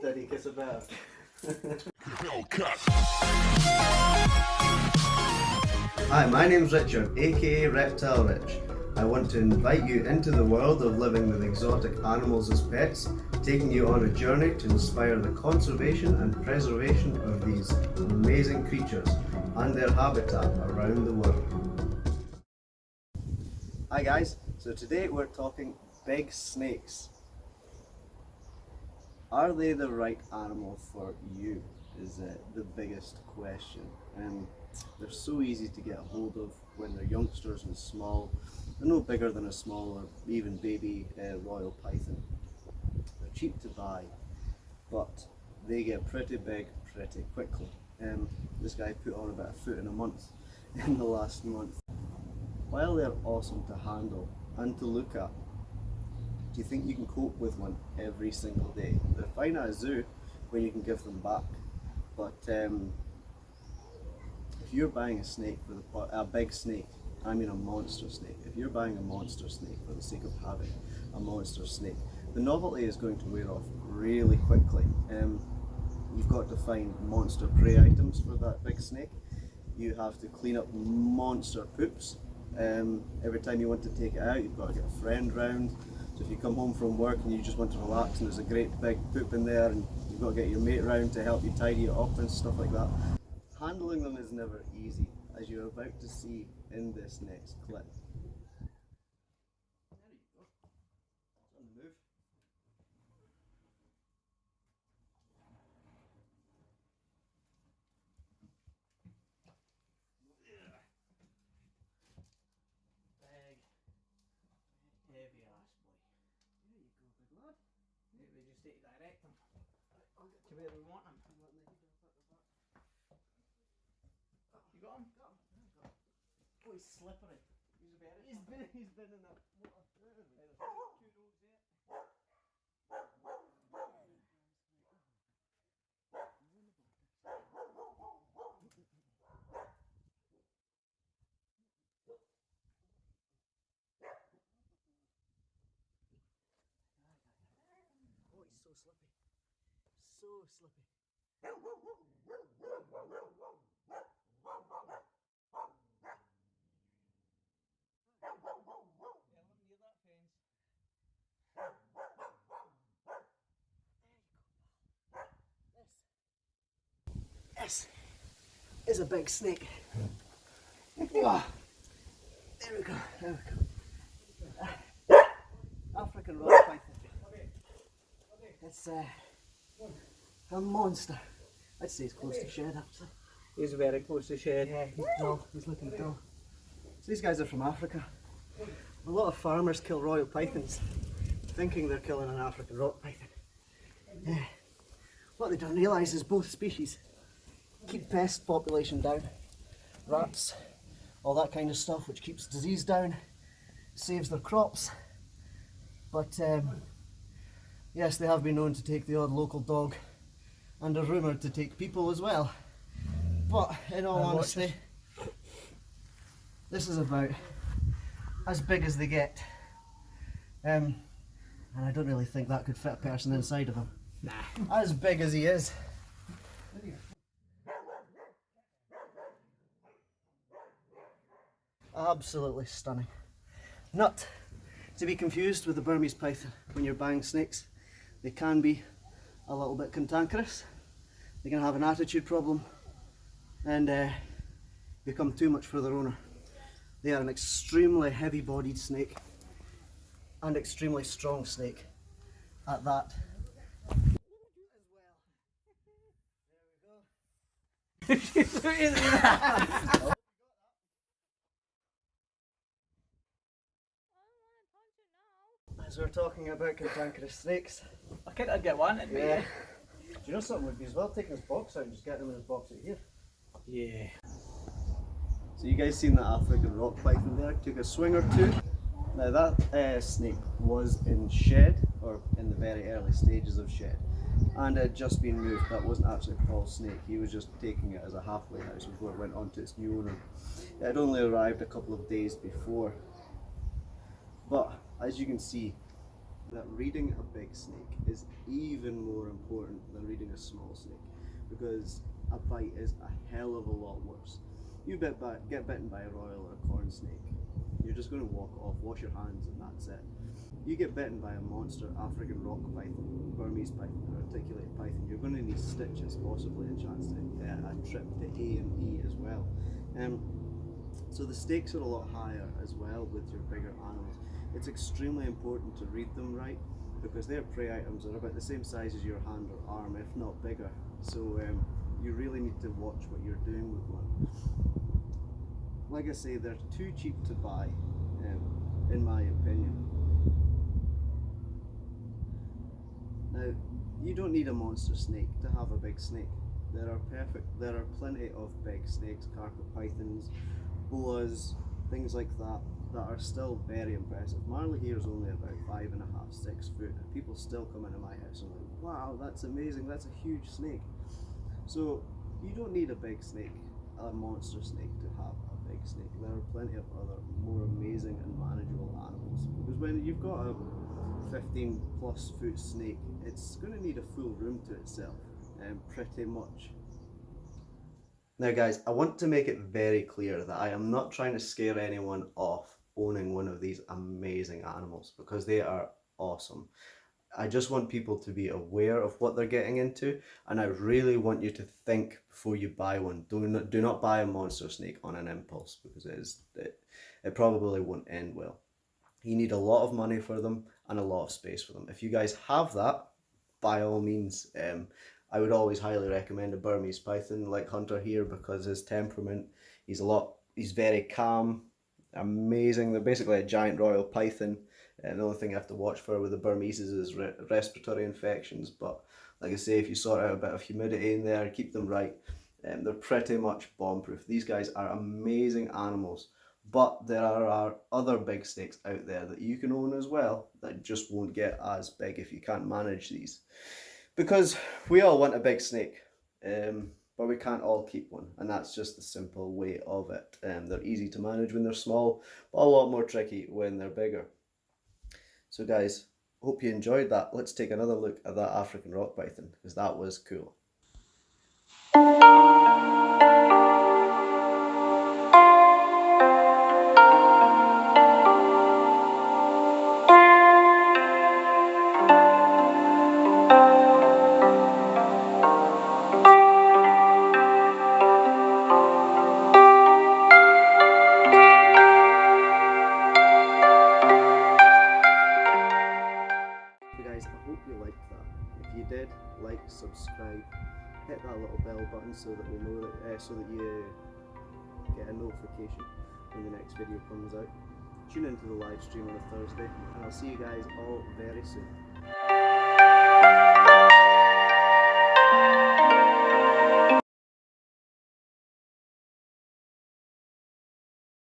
Daddy kiss a bear. Hi, my name's Richard, aka Reptile Rich. I want to invite you into the world of living with exotic animals as pets, taking you on a journey to inspire the conservation and preservation of these amazing creatures and their habitat around the world. Hi guys, so today we're talking big snakes. Are they the right animal for you? Is the biggest question. They're so easy to get a hold of when they're youngsters and small. They're no bigger than a small or even baby royal python. They're cheap to buy, but they get pretty big pretty quickly. This guy put on about a foot in a month in the last month. While they're awesome to handle and to look at, do you think you can cope with one every single day? They're fine at a zoo when you can give them back, but if you're buying a snake with a big snake, I mean a monster snake, if you're buying a monster snake for the sake of having a monster snake, the novelty is going to wear off really quickly. You've got to find monster prey items for that big snake. You have to clean up monster poops. Every time you want to take it out, you've got to get a friend round. So if you come home from work and you just want to relax and there's a great big poop in there and you've got to get your mate round to help you tidy it up and stuff like that. Handling them is never easy, as you're about to see in this next clip. There you go. It's on the move. Big, heavy ass boy. There you go, big lad. Maybe we just take direct him I'll get to where we want him. You got him? Got him. Got him. Oh, he's slippery. He's been in the water. There's two roads there. Oh, he's so slippy. So slippy. Yeah, let him near that fence. This is a big snake. Oh, there we go. There we go. African rock python. It's a monster. I'd say it's close to shed actually. He's very close to shed. Yeah, he's dull. He's looking dull. So these guys are from Africa. A lot of farmers kill royal pythons, thinking they're killing an African rock python. Yeah. What they don't realise is both species keep pest population down. Rats, all that kind of stuff, which keeps disease down, saves their crops. But yes, they have been known to take the odd local dog, and are rumoured to take people as well. But in all honesty, this is about as big as they get. And I don't really think that could fit a person inside of him. Nah. As big as he is. Absolutely stunning. Not to be confused with the Burmese python when you're buying snakes. They can be a little bit cantankerous. They can have an attitude problem and become too much for their owner. They are an extremely heavy-bodied snake and extremely strong snake at that. As we're talking about cantankerous snakes, I think I'd get one. It'd be, yeah. Do you know something would be as well taking his box out and just getting him in his box out here? Yeah. So you guys seen that African rock python there? Took a swing or two. Now that snake was in shed, or in the very early stages of shed, and had just been moved. That wasn't actually Paul's snake, he was just taking it as a halfway house before it went on to its new owner. It had only arrived a couple of days before. But as you can see, that reading a big snake is even more important than reading a small snake, because a bite is a hell of a lot worse. You get bitten by a royal or a corn snake, you're just going to walk off, wash your hands, and that's it. You get bitten by a monster African rock python, Burmese python, or articulated python, you're going to need stitches, possibly a chance to a trip to A&E as well. So the stakes are a lot higher as well with your bigger animals. It's extremely important to read them right, because their prey items are about the same size as your hand or arm, if not bigger. So you really need to watch what you're doing with one. Like I say, they're too cheap to buy, in my opinion. Now, you don't need a monster snake to have a big snake. There are plenty of big snakes, carpet pythons, boas, things like that, that are still very impressive. Marley here is only about 5.5, 6 foot, and people still come into my house and like, wow, that's amazing, that's a huge snake. So you don't need a big snake, a monster snake, to have a big snake. There are plenty of other more amazing and manageable animals, because when you've got a 15 plus foot snake, it's going to need a full room to itself, pretty much. Now guys, I want to make it very clear that I am not trying to scare anyone off owning one of these amazing animals, because they are awesome. I just want people to be aware of what they're getting into, and I really want you to think before you buy one. Do not buy a monster snake on an impulse, because it probably won't end well. You need a lot of money for them and a lot of space for them. If you guys have that, by all means, I would always highly recommend a Burmese python like Hunter here, because his temperament, he's very calm, amazing. They're basically a giant royal python. The only thing you have to watch for with the Burmese is respiratory infections. But like I say, if you sort out a bit of humidity in there, keep them right, they're pretty much bomb proof. These guys are amazing animals. But there are other big snakes out there that you can own as well that just won't get as big if you can't manage these. Because we all want a big snake, but we can't all keep one, and that's just the simple way of it. They're easy to manage when they're small, but a lot more tricky when they're bigger. So guys, hope you enjoyed that. Let's take another look at that African rock python, because that was cool. Guys, I hope you liked that. If you did, like, subscribe, hit that little bell button so that we know that so that you get a notification when the next video comes out. Tune into the live stream on a Thursday, and I'll see you guys all very soon.